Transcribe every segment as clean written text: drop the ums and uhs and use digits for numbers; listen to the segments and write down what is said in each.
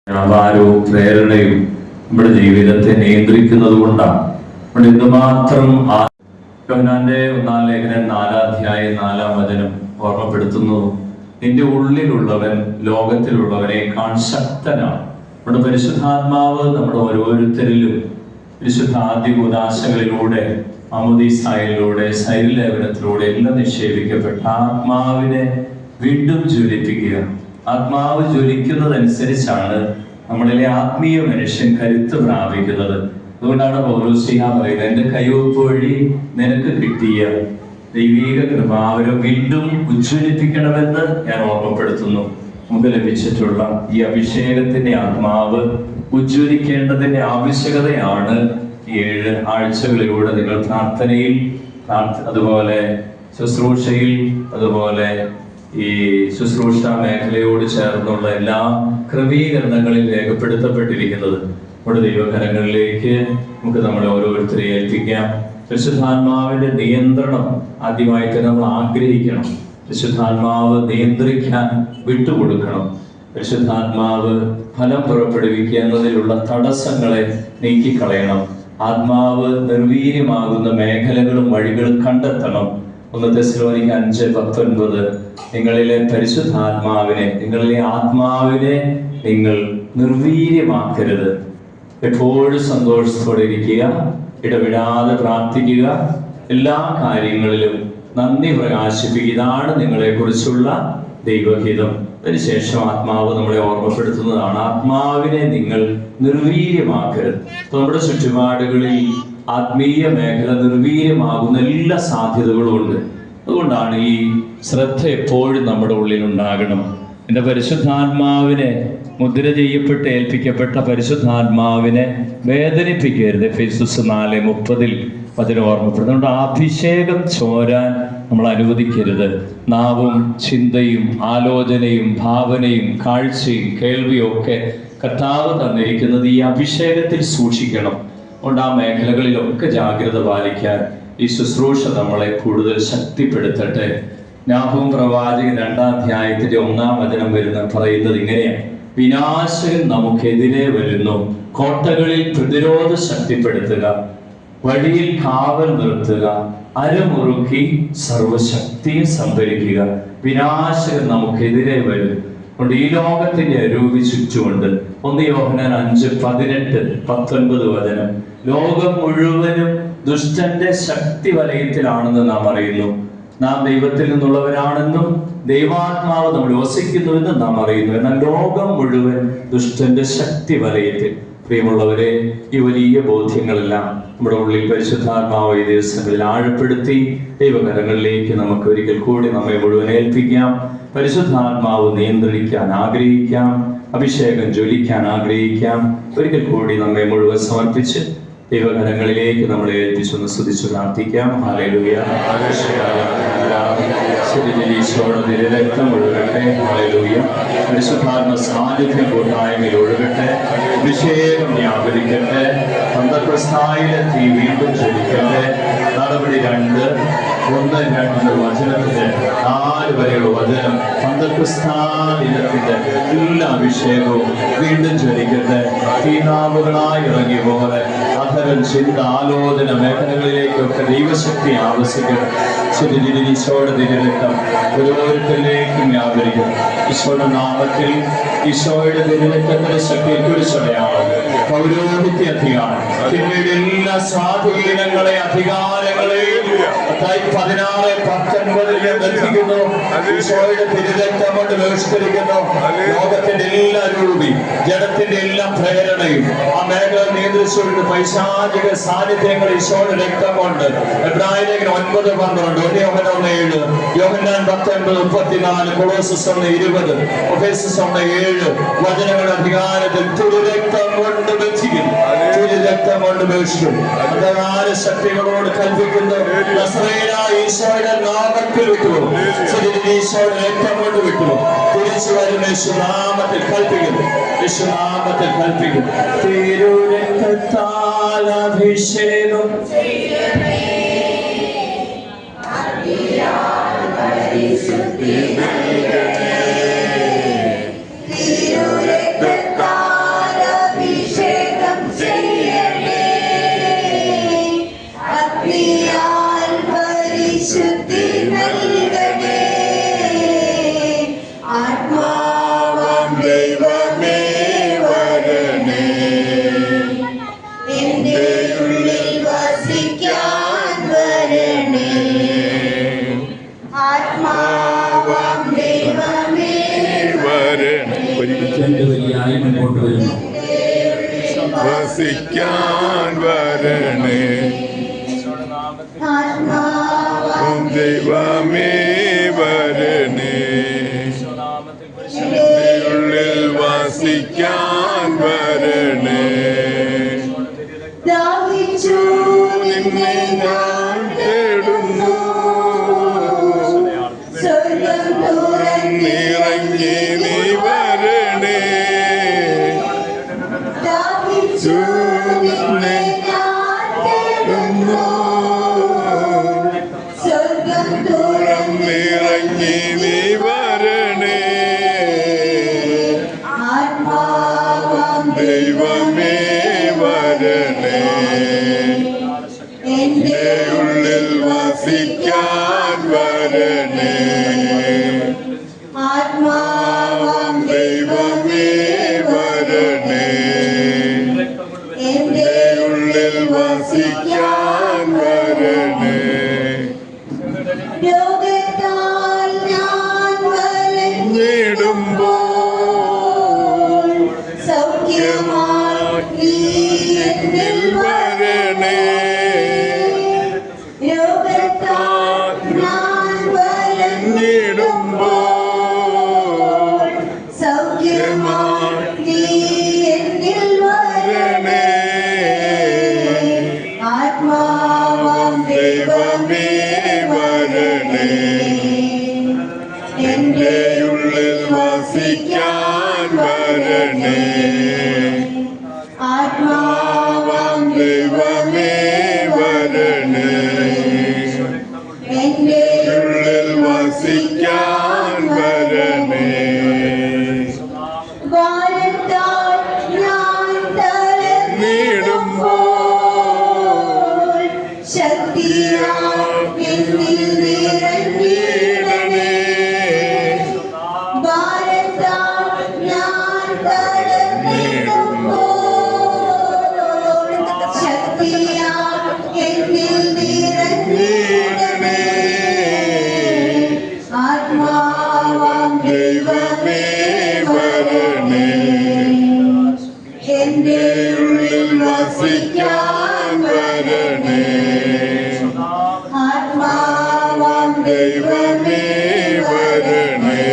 വ്യാപാരവും പ്രേരണയും നമ്മുടെ ജീവിതത്തെ നിയന്ത്രിക്കുന്നത് കൊണ്ടാണ്. നമ്മൾ എന്തുമാത്രം യോഹന്നാന്റെ 1-ാം ലേഖനം 4-ാം അധ്യായം 4-ാം വചനം ഓർമ്മപ്പെടുത്തുന്നു, നിന്റെ ഉള്ളിലുള്ളവൻ ലോകത്തിലുള്ളവനേക്കാൾ ശക്തനാണ്. നമ്മുടെ പരിശുദ്ധാത്മാവ് നമ്മുടെ ഓരോരുത്തരിലും പരിശുദ്ധാദ്യ ഉദാശകളിലൂടെ, മാമോദീസായിലൂടെ, ശരീരലേപനത്തിലൂടെ എല്ലാം നിക്ഷേപിക്കപ്പെട്ട ആത്മാവിനെ വീണ്ടും ജ്വലിപ്പിക്കുക. ആത്മാവ് ജ്വലിക്കുന്നതനുസരിച്ചാണ് നമ്മളിലെ ആത്മീയ മനുഷ്യൻ കരുത്ത് പ്രാപിക്കുന്നത്. അതുകൊണ്ടാണ് പൗലോസ്ലീഹ പറയുന്നത്, എന്റെ കൈവപ്പ് വഴി നിനക്ക് കിട്ടിയ ദൈവീക കൃപ അവരെ വീണ്ടും ഉജ്ജ്വലിപ്പിക്കണമെന്ന് ഞാൻ ഓർമ്മപ്പെടുത്തുന്നു. നമുക്ക് ലഭിച്ചിട്ടുള്ള ഈ അഭിഷേകത്തിന്റെ ആത്മാവ് ഉജ്ജ്വലിക്കേണ്ടതിന്റെ ആവശ്യകതയാണ് 7 ആഴ്ചകളിലൂടെ നിങ്ങൾ പ്രാർത്ഥനയിൽ, അതുപോലെ ശുശ്രൂഷയിൽ, അതുപോലെ ഈ ശുശ്രൂഷ മേഖലയോട് ചേർന്നുള്ള എല്ലാ ക്രമീകരണങ്ങളിൽ രേഖപ്പെടുത്തപ്പെട്ടിരിക്കുന്നത്. നമ്മുടെ ദൈവകരങ്ങളിലേക്ക് നമുക്ക് നമ്മളെ ഓരോരുത്തരെ ഏൽപ്പിക്കാം. പരിശുദ്ധാത്മാവിന്റെ നിയന്ത്രണം ആദ്യമായിട്ട് നമ്മൾ ആഗ്രഹിക്കണം. പരിശുദ്ധാത്മാവ് നിയന്ത്രിക്കാൻ വിട്ടുകൊടുക്കണം. പരിശുദ്ധാത്മാവ് ഫലം പുറപ്പെടുവിക്കുക എന്നതിലുള്ള തടസ്സങ്ങളെ നീക്കിക്കളയണം. ആത്മാവ് നിർവീര്യമാകുന്ന മേഖലകളും വഴികളും കണ്ടെത്തണം. 1 തെസ്സലോനിക്ക 5:19 നിങ്ങളിലെ പരിശുദ്ധാത്മാവിനെ, നിങ്ങളിലെ ആത്മാവിനെ നിങ്ങൾ നിർവീര്യമാക്കരുത്. എപ്പോഴും സന്തോഷത്തോടെ ഇരിക്കുക, ഇടവിടാതെ പ്രാർത്ഥിക്കുക, എല്ലാ കാര്യങ്ങളിലും നന്ദി പ്രകാശിപ്പിക്കുക. ഇതാണ് നിങ്ങളെ കുറിച്ചുള്ള ദൈവഹിതം. അതിനുശേഷം ആത്മാവ് നമ്മളെ ഓർമ്മപ്പെടുത്തുന്നതാണ്, ആത്മാവിനെ നിങ്ങൾ നിർവീര്യമാക്കരുത്. നമ്മുടെ ചുറ്റുപാടുകളിൽ ആത്മീയ മേഖല നിർവീര്യമാകുന്ന എല്ലാ സാധ്യതകളും ഉണ്ട്. അതുകൊണ്ടാണ് ഈ ശ്രദ്ധ എപ്പോഴും നമ്മുടെ ഉള്ളിൽ ഉണ്ടാകണം. എൻ്റെ പരിശുദ്ധാത്മാവിനെ, മുദ്ര ചെയ്യപ്പെട്ട് ഏൽപ്പിക്കപ്പെട്ട പരിശുദ്ധാത്മാവിനെ വേദനിപ്പിക്കരുത്. എഫേസ്യസ് 4:30 അതിന് ഓർമ്മപ്പെടുന്നുണ്ട്. അഭിഷേകം ചോരാൻ നമ്മൾ അനുവദിക്കരുത്. നാവും ചിന്തയും ആലോചനയും ഭാവനയും കാഴ്ചയും കേൾവിയും ഒക്കെ കർത്താവ് തന്നിരിക്കുന്നത് ഈ അഭിഷേകത്തിൽ സൂക്ഷിക്കണം. അതുകൊണ്ട് ആ മേഖലകളിലൊക്കെ ജാഗ്രത പാലിക്കാൻ ഈ ശുശ്രൂഷ നമ്മളെ കൂടുതൽ ശക്തിപ്പെടുത്തട്ടെ. നാഹൂം പ്രവാചകൻ 2-ാം അധ്യായത്തിന്റെ 1-ാം വചനം പറയുന്നത് ഇങ്ങനെയാണ്, വിനാശകൻ നമുക്കെതിരെ വരുന്നു, കോട്ടകളിൽ പ്രതിരോധ ശക്തിപ്പെടുത്തുക, വഴിയിൽ കാവൽ നിർത്തുക, അരമുറുക്കി സർവശക്തിയെ സംഭരിക്കുക. വിനാശകൻ നമുക്കെതിരെ വരും. അതുകൊണ്ട് ഈ ലോകത്തിന്റെ അരൂപി ചുറ്റുമുണ്ട്. 1 യോഹന്നാൻ 5:18-19 വചനം, ലോകം മുഴുവനും ദുഷ്ടന്റെ ശക്തി വലയത്തിലാണെന്ന് നാം അറിയുന്നു. നാം ദൈവത്തിൽ നിന്നുള്ളവരാണെന്നും ദൈവാത്മാവ് നമ്മൾ വസിക്കുന്നുവെന്നും നാം അറിയുന്നു. എന്നാൽ ലോകം മുഴുവൻ ദുഷ്ടന്റെ ശക്തി വലയത്തിൽ. പ്രിയമുള്ളവരെ, ഈ വലിയ ബോധ്യങ്ങളെല്ലാം നമ്മുടെ ഉള്ളിൽ പരിശുദ്ധാത്മാവ് ഈ ദിവസങ്ങളിൽ ആഴപ്പെടുത്തി ദൈവകരങ്ങളിലേക്ക് നമുക്ക് ഒരിക്കൽ കൂടി നമ്മെ മുഴുവൻ ഏൽപ്പിക്കാം. പരിശുദ്ധാത്മാവ് നിയന്ത്രിക്കാൻ ആഗ്രഹിക്കാം, അഭിഷേകം ജ്വലിക്കാൻ ആഗ്രഹിക്കാം. ഒരിക്കൽ കൂടി നമ്മെ മുഴുവൻ സമർപ്പിച്ച് ദൈവകരങ്ങളിലേക്ക് നമ്മളെ ഏൽപ്പിച്ചൊന്ന് സ്തുതിച്ച് പ്രാർത്ഥിക്കാം. ഹല്ലേലൂയ. ഈശോയുടെ രക്തം ഒഴുകട്ടെ. ഹല്ലേലൂയ. പരിശുദ്ധാത്മ സാന്നിധ്യം കൂട്ടായ്മയിൽ ഒഴുകട്ടെ. അഭിഷേകം വ്യാപരിക്കട്ടെ. പന്തക്രിസ്തായിലെ തീ വീണ്ടും ജ്വലിക്കട്ടെ. നടപടി 2:1-2 വചനത്തിന്റെ 4 വരെയുള്ള വചനം, പന്തക്രിസ്താദിനത്തിന്റെ എല്ലാ അഭിഷേകവും വീണ്ടും ജ്വലിക്കട്ടെ. തീനാവുകളായി ഇറങ്ങിയ പോലെ അധരം, ചിന്ത, ആലോചന മേഖലകളിലേക്കൊക്കെ ദൈവശക്തി ആവശ്യിക്കട്ടെ. ഈശോയുടെ തിരുരക്തം ഓരോരുത്തരിലേക്കും വ്യാപരിക്കും. ഈശോയുടെ നാമത്തിൽ ഈശോയുടെ തിരുരക്തത്തിന്റെ ശക്തിയെ കുറിച്ചടയാണ് പൗരോഹിത്യ അധികാരം, തിന്മയുടെ എല്ലാ സ്വാധീനങ്ങളെ, അധികാരങ്ങളെയും 16:19 ബന്ധിക്കുന്നു. ഈശോയുടെ തിരുരക്തം കൊണ്ട് ബഹിഷ്കരിക്കുന്നു. ലോകത്തിന്റെ എല്ലാ രൂപി, ജഡത്തിന്റെ എല്ലാ പ്രേരണയും ആ മേഖല നിയന്ത്രിച്ചുകൊണ്ട് പൈശാചിക സാന്നിധ്യങ്ങൾ ഈശോയുടെ രക്തം കൊണ്ട്. എബ്രായലേഖനം 9:12, 1 യോഹന്നാൻ 1:7, യോഹന്നാൻ 10:34, കൊളോസ്യസ് 1:20, എഫേസ്യസ് 1:7 വചനങ്ങളുടെ അധികാരത്തിൽ തിരുരക്തം കൊണ്ട് ബന്ധിക്കുന്നു, തിരുരക്തം കൊണ്ട് ബഹിഷ്കരിക്കുന്നു. അന്ധകാര ശക്തികളോട് കൽപ്പിക്കുന്നു, നസറേയനായ ഈശോയുടെ നാമത്തിൽ വിട്ടുപോകും. ഈശോയുടെ രക്തം കൊണ്ട് വിട്ടുപോകും. തിരിച്ചു വരുന്ന യേശുനാമത്തിൽ കൽപ്പിക്കുന്നു, യേശുനാമത്തിൽ കൽപ്പിക്കുന്നു. തിരുരക്തത്താൽ അഭിഷേകം പരിശുദ്ധി നൽകണേ. തിരുരക്തത്താൽ രണ്ടുപേരായി മുൻപോട്ട് വരുന്നു. വസിക്കാൻ വരണേ ദൈവമേ വരണേ, ഉള്ളിൽ വസിക്കാൻ വരണേ. നിന്നെ ഞാൻ തേടുന്നു, നിറങ്ങി നീ വരണേ. നിന്നെ നിറങ്ങി നീ വരണേ. ദൈവമേ വരണേ, എന്റെ ഉള്ളിൽ വസിക്കാൻ വരണേ. ദൈവമേ വരണേ, എന്റെ ഉള്ളിൽ വസിക്കാൻ വരണേ. ടുമ്പോൾ സൗഖ്യമായി എന്നിൽ വരണേ. ടുമ്പോൾ സൗഖ്യമായി എന്നിൽ വരണേ. ദൈവമേ വരണേ, എന്റെ ഉള്ളിൽ വസിക്കാൻ വരണേ. ദൈവമേ വരണേ, എന്റെ ഉള്ളിൽ വസിക്കാൻ വരണേ. നീടുമ്പോൾ ശക്തിയായി നീടണേ. ദൈവമേ വരണേ, എന്റെ ഉള്ളിൽ വസിക്കാൻ വരണേ. ദൈവമേ വരണേ,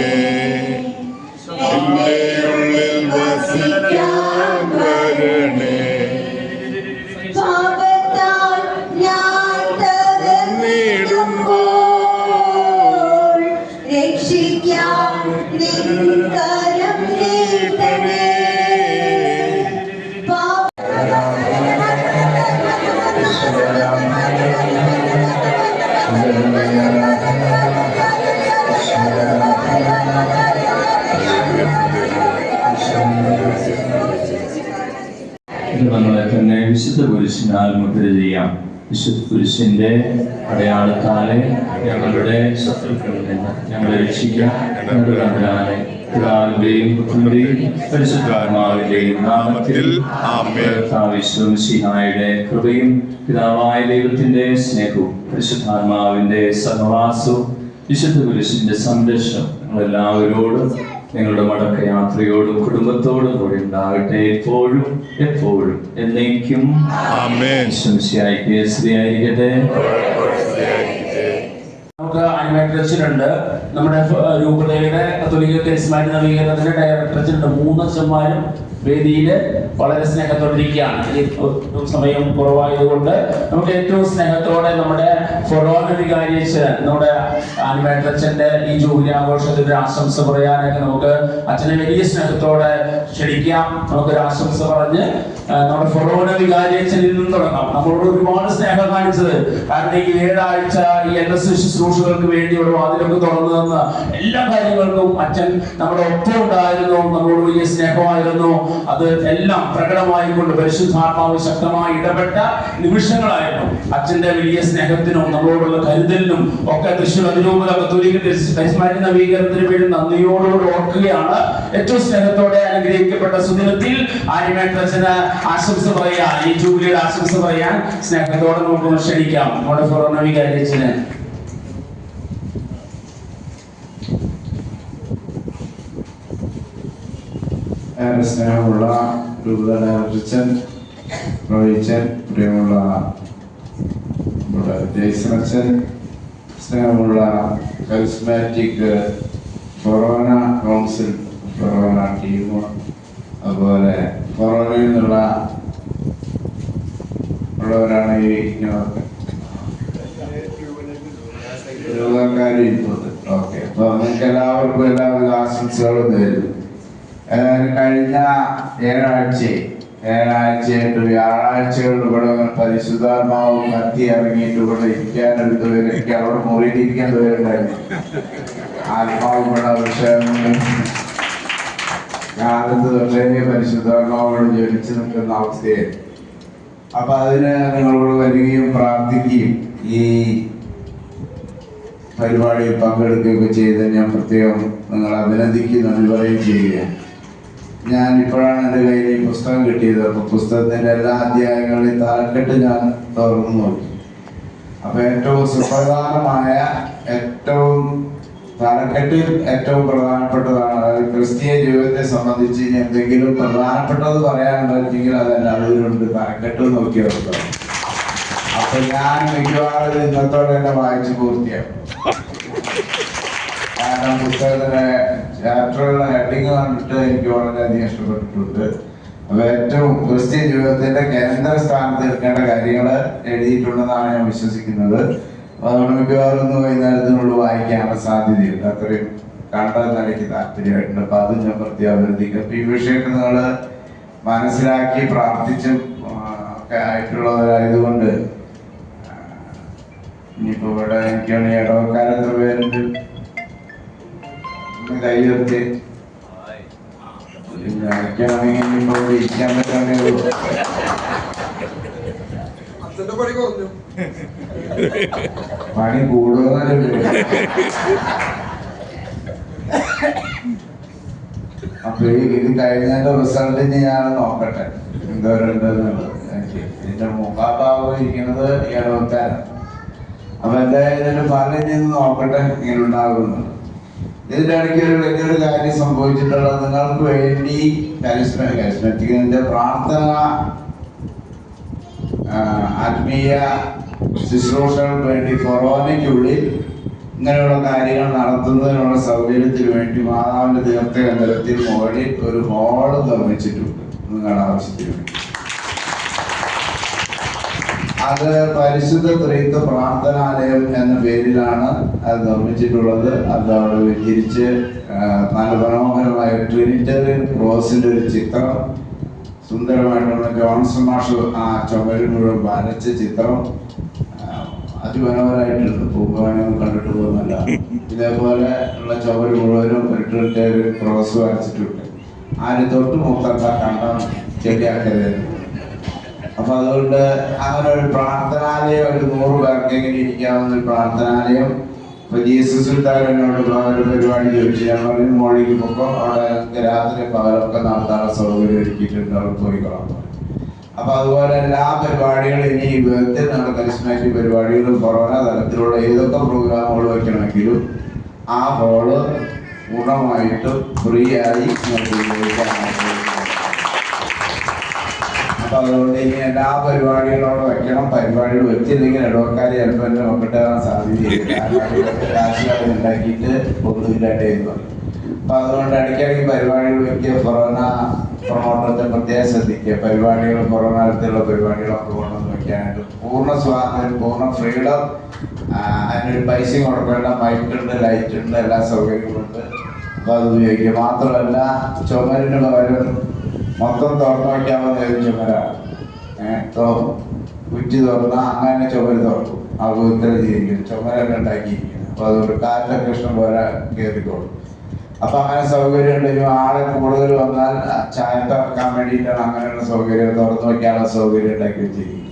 എന്റെ ഉള്ളിൽ വസിക്കാൻ വരണേ. നീടുമ്പോൾ രക്ഷിക്കാൻ നിൻകരം നീട്ടണേ. ഇത് നമ്മളെ തന്നെ വിശുദ്ധ കുരിശിനാൽ മുദ്ര ചെയ്യാം. വിശുദ്ധ കുരിശിന്റെ അടയാളത്താലെ ഞങ്ങളുടെ ശത്രുക്കളിൽ നിന്ന് ഞങ്ങളെ രക്ഷിക്കാം. പിതാവിന്റെയും പുത്രന്റെയും പരിശുദ്ധാത്മാവിന്റെയും നാമത്തിൽ ആമേൻ. യേശുമിശിഹായുടെ കൃപയും പിതാവായ ദൈവത്തിന്റെ സ്നേഹവും പരിശുദ്ധാത്മാവിന്റെ സഹവാസവും വിശുദ്ധ കുരിശിന്റെ സംരക്ഷണം ഞങ്ങളെല്ലാവരോടും നിങ്ങളുടെ മടക്കയാത്രയോടും കുടുംബത്തോടും കൂടി ഉണ്ടാകട്ടെ, എപ്പോഴും എപ്പോഴും എന്നേക്കും ആമേൻ. യേശുമിശിഹായ്ക്ക് സ്തുതിയായിരിക്കട്ടെ. നമുക്ക് അനിമേറ്റേഴ്സിനുണ്ട്. നമ്മുടെ രൂപതയുടെ കത്തോലിക്ക കരിസ്മാറ്റിക് നവീകരണത്തിന്റെ ഡയറക്ടറേറ്റിനുണ്ട്. 3 അച്ഛന്മാരും വേദിയിൽ വളരെ സ്നേഹത്തോടിരിക്കുകയാണ്. ഈ സമയം കുറവായതുകൊണ്ട് നമുക്ക് ഏറ്റവും സ്നേഹത്തോടെ നമ്മുടെ ഫൊറോന വികാരിയച്ഛൻ, നമ്മുടെ ആനിമേറ്ററച്ഛന്റെ ഈ ജൂബിലി ആഘോഷത്തിന്റെ ആശംസ പറയാനൊക്കെ നമുക്ക് അച്ഛനെ വലിയ സ്നേഹത്തോടെ ക്ഷണിക്കാം. നമുക്കൊരു ആശംസ പറഞ്ഞ് നമ്മുടെ ഫൊറോന വികാരിയച്ഛനിൽ നിന്നും തുടങ്ങാം. നമ്മളോട് ഒരുപാട് സ്നേഹം കാണിച്ചത്, കാരണം ഈ 7 ആഴ്ച ഈ NSS ശുശ്രൂഷകൾക്ക് വേണ്ടി ഇവിടെ വാതിലൊക്കെ തുറന്നു തന്ന എല്ലാ കാര്യങ്ങൾക്കും അച്ഛൻ നമ്മുടെ ഒപ്പം ഉണ്ടായിരുന്നു. നമ്മളോട് വലിയ സ്നേഹമായിരുന്നു. അത് എല്ലാം പ്രകടമായിക്കൊണ്ട് പരിശുദ്ധാത്മാവ് ശക്തമായി ഇടപെട്ട നിമിഷങ്ങളായിരുന്നു. അച്ഛന്റെ വലിയ സ്നേഹത്തിനും നമ്മളോടുള്ള കരുതലിനും ഒക്കെ തൃശ്ശൂർ അതിരൂപത കത്തോലിക്ക കരിസ്മാറ്റിക് നവീകരണത്തിന് വേണ്ടി നന്ദിയോടുകൂടി ഓർക്കുകയാണ്. ഏറ്റവും സ്നേഹത്തോടെ അനുഗ്രഹിക്കപ്പെട്ട സുദിനത്തിൽ ആനിമേറ്ററച്ഛന് ആശംസ പറയാൻ, ഈ ജൂബിലിയുടെ ആശംസ പറയാൻ സ്നേഹത്തോടെ നമുക്ക് ക്ഷണിക്കാം നമ്മുടെ ഫൊറോന വികാരിയച്ഛനെ. ഏറെ സ്നേഹമുള്ള രൂപത ഡയറക്ടറച്ചൻ, റോയിച്ചൻ, പ്രിയമുള്ള നമ്മുടെ ജയ്സനച്ചൻ, സ്നേഹമുള്ള കരിസ്മാറ്റിക് ഫൊറോന കൗൺസിൽ, ഫൊറോന ടീം, അതുപോലെ ഫൊറോനയിൽ നിന്നുള്ള ഉള്ളവരാണ് ഈ രൂപക്കാരും ഇരിക്കുന്നത്. ഓക്കെ, അപ്പോൾ നിങ്ങൾക്ക് എല്ലാവർക്കും എല്ലാവിധ ആശംസകളും നേരുന്നു. കഴിഞ്ഞ ഏഴാഴ്ചയായിട്ട് വ്യാഴാഴ്ചകളിൽ ഇവിടെ പരിശുദ്ധാത്മാവും കത്തി ഇറങ്ങിയിട്ട് ഇവിടെ ഇരിക്കാനെടുത്ത് വരും. എനിക്ക് അവിടെ മുറിയിൽ ഇരിക്കാൻ വരുന്നുണ്ടായിരുന്നു. ആത്മാവും ഇവിടെ വിഷയങ്ങളും കാലത്ത് തൊട്ടേ പരിശുദ്ധാത്മാവോട് ജ്വലിച്ചു നിൽക്കുന്ന അവസ്ഥയായിരുന്നു. അപ്പൊ അതിന് നിങ്ങളോട് വരികയും പ്രാർത്ഥിക്കുകയും ഈ പരിപാടിയിൽ പങ്കെടുക്കുകയൊക്കെ ചെയ്ത് ഞാൻ പ്രത്യേകം നിങ്ങളെ അഭിനന്ദിക്കുകയും നന്ദി പറയുകയും ചെയ്യുകയാണ്. ഞാൻ ഇപ്പോഴാണ് എൻ്റെ കയ്യിൽ ഈ പുസ്തകം കിട്ടിയത്. അപ്പോൾ പുസ്തകത്തിൻ്റെ എല്ലാ അധ്യായങ്ങളുടെയും തലക്കെട്ട് ഞാൻ തുറന്നു നോക്കി. അപ്പോൾ ഏറ്റവും സുപ്രധാനമായ തലക്കെട്ടിൽ ഏറ്റവും പ്രധാനപ്പെട്ടതാണ്. അതായത് ക്രിസ്തീയ ജീവിതത്തെ സംബന്ധിച്ച് എന്തെങ്കിലും പ്രധാനപ്പെട്ടത് പറയാനുണ്ടെങ്കിൽ അതല്ല, അതിലുണ്ട് തലക്കെട്ട് നോക്കിയത്. അപ്പൊ ഞാൻ മിക്കവാറും ഇന്നത്തോടെ തന്നെ വായിച്ചു പൂർത്തിയാക്കും. കാരണം പുസ്തകത്തിന്റെ ചാപ്റ്ററുകളുടെ ഹെഡിങ് കണ്ടിട്ട് എനിക്ക് വളരെയധികം ഇഷ്ടപ്പെട്ടിട്ടുണ്ട്. അപ്പൊ ഏറ്റവും ക്രിസ്ത്യൻ ജീവിതത്തിന്റെ കേന്ദ്ര സ്ഥാനത്ത് എടുക്കേണ്ട കാര്യങ്ങൾ എഴുതിയിട്ടുണ്ടെന്നാണ് ഞാൻ വിശ്വസിക്കുന്നത്. അതുകൊണ്ട് മിക്കവാറും ഒന്ന് വൈകുന്നേരത്തിനുള്ളിൽ വായിക്കാനുള്ള സാധ്യതയുണ്ട്. അത്രയും കണ്ടെന്ന് എനിക്ക് താല്പര്യമായിട്ടുണ്ട്. അപ്പൊ അത് ഞാൻ പ്രത്യേകം അഭ്യർത്ഥിക്കും. അപ്പൊ ഈ വിഷയമൊക്കെ നിങ്ങൾ മനസ്സിലാക്കി പ്രാർത്ഥിച്ചും ഒക്കെ ആയിട്ടുള്ളവരായതുകൊണ്ട് ഇനിയിപ്പോ ഇവിടെ എനിക്കാണ് ഇടവക്കാരെത്ര പേരുണ്ട് കൈ ഉയർത്തി എനിക്കാണെങ്കിൽ ഇനിയിപ്പോ ഇവിടെ ഇരിക്കാൻ പറ്റാണ്ടേ പണി കൂടുതലല്ലേ. അപ്പൊ ഇത് കഴിഞ്ഞതിന്റെ റിസൾട്ട് ഞാൻ നോക്കട്ടെ എന്തോരുണ്ടെന്നുള്ളത്. ഇതിന്റെ മുഖാഭാവം ഇരിക്കുന്നത് ഇടവക്കാരാണ്. അപ്പൊ എന്തായാലും പറഞ്ഞ് നോക്കട്ടെ ഇങ്ങനെ ഉണ്ടാകുന്നത്. ഇതിന്റെ ഇടയ്ക്ക് ഒരു വലിയൊരു കാര്യം സംഭവിച്ചിട്ടുള്ളത്, നിങ്ങൾക്ക് വേണ്ടി കരിസ്മാറ്റിക്കിന്റെ പ്രാർത്ഥന ആത്മീയ ശുശ്രൂഷകൾക്ക് വേണ്ടി കൊറോണയ്ക്കുള്ളിൽ ഇങ്ങനെയുള്ള കാര്യങ്ങൾ നടത്തുന്നതിനുള്ള സൗകര്യത്തിന് വേണ്ടി മാതാവിന്റെ തീർത്ഥ കേന്ദ്രത്തിൽ മുകളിൽ ഒരു ഹാള് നിർമ്മിച്ചിട്ടുണ്ട് നിങ്ങളുടെ ആവശ്യത്തിന് വേണ്ടി. അത് പരിശുദ്ധ ത്രിത്വ പ്രാർത്ഥനാലയം എന്ന പേരിലാണ് അത് നിർമ്മിച്ചിട്ടുള്ളത്. അത് അവിടെ വെച്ചിരിച്ച് നല്ല മനോഹരമായ ട്രിനിറ്ററിയൻ ക്രോസിന്റെ ഒരു ചിത്രം, സുന്ദരമായിട്ടുള്ള ജോൺസൺ മാഷ് ആ ചുമരിൽ മുഴുവൻ വരച്ച ചിത്രം അതിമനോഹരമായിട്ടുണ്ട്. പൂക്കവാനൊന്നും കണ്ടിട്ട് പോകുന്നല്ല. ഇതേപോലെ ഉള്ള ചുമര് മുഴുവനും ഒരു ട്രിനിറ്ററിയൻ ക്രോസ് വരച്ചിട്ടുണ്ട്. ആരും തൊട്ട് മുത്തണ്ട കണ്ടം ചെടിയാക്കരുത്. അപ്പൊ അതുകൊണ്ട് അങ്ങനെ ഒരു പ്രാർത്ഥനാലയം, ഒരു 100 പേർക്കെങ്കിലും ഇരിക്കാവുന്ന ഒരു പ്രാർത്ഥനാലയം ഇപ്പൊ ജീസസ് എന്നോട് ഒരു പരിപാടി ചോദിച്ചു. ഞാൻ പറഞ്ഞു മോളിക്ക് പൊക്കം, അവിടെ രാത്രി പകലൊക്കെ നടത്താനുള്ള സൗകര്യം ഒരുക്കിയിട്ടുണ്ട്, അവിടെ പോയിക്കൊള്ളാം. അപ്പൊ അതുപോലെ എല്ലാ പരിപാടികളും ഇനി വിധത്തിൽ നമ്മുടെ കരിസ്മാറ്റിക് പരിപാടികളും കൊറോണ തലത്തിലുള്ള ഏതൊക്കെ പ്രോഗ്രാമുകൾ വയ്ക്കണമെങ്കിലും ആ ഹോള് പൂർണ്ണമായിട്ടും ഫ്രീ ആയി അപ്പൊ അതുകൊണ്ട് ഇനി എല്ലാ പരിപാടികളോട് വെക്കണം. പരിപാടികൾ വെച്ചില്ലെങ്കിൽ ഇടവക്കാർ ചിലപ്പോൾ എന്നെ നോക്കിട്ടാൻ സാധ്യതയില്ല. കാശുകാർ ഉണ്ടാക്കിയിട്ട് ഒന്നുമില്ലാണ്ടായിരുന്നു. അപ്പൊ അതുകൊണ്ട് ഇടയ്ക്കിടയ്ക്ക് പരിപാടികൾ വെക്കുക. കൊറോണ പ്രൊമോട്ടത്തെ പ്രത്യേകം ശ്രദ്ധിക്കുക. പരിപാടികൾ കൊറോണ തരത്തിലുള്ള പരിപാടികളൊക്കെ കൊണ്ടുവന്ന് വെക്കാനായിട്ട് പൂർണ്ണ സ്വാതന്ത്ര്യം, പൂർണ്ണ ഫ്രീഡം. അതിനൊരു പൈസയും കൊടുക്കേണ്ട. മൈക്കുണ്ട്, ലൈറ്റ് ഉണ്ട്, എല്ലാ സൗകര്യങ്ങളുണ്ട്. അപ്പൊ അത് ഉപയോഗിക്കുക. മാത്രമല്ല ചുമരിന് പകരം മൊത്തം തുറന്നു വയ്ക്കാവുന്ന ഒരു ചുമരാണ്. കുറ്റി തുറന്ന അങ്ങനെ ചുമര് തുറക്കും. ആ വിധത്തിൽ ചെയ്തിരിക്കുന്നു. ചുമരൊക്കെ ഉണ്ടാക്കിയിരിക്കുന്നു. അപ്പൊ അതുകൊണ്ട് കാറ്റൊക്കെ ഇഷ്ടം പോലെ കയറിക്കോളും. അപ്പൊ അങ്ങനെ സൗകര്യം ഉണ്ടെങ്കിൽ ആളെ കൂടുതൽ വന്നാൽ ചായ തുറക്കാൻ വേണ്ടിയിട്ടാണ് അങ്ങനെയുള്ള സൗകര്യം, തുറന്നു വയ്ക്കാനുള്ള സൗകര്യം ഉണ്ടാക്കി വെച്ചിരിക്കുന്നത്.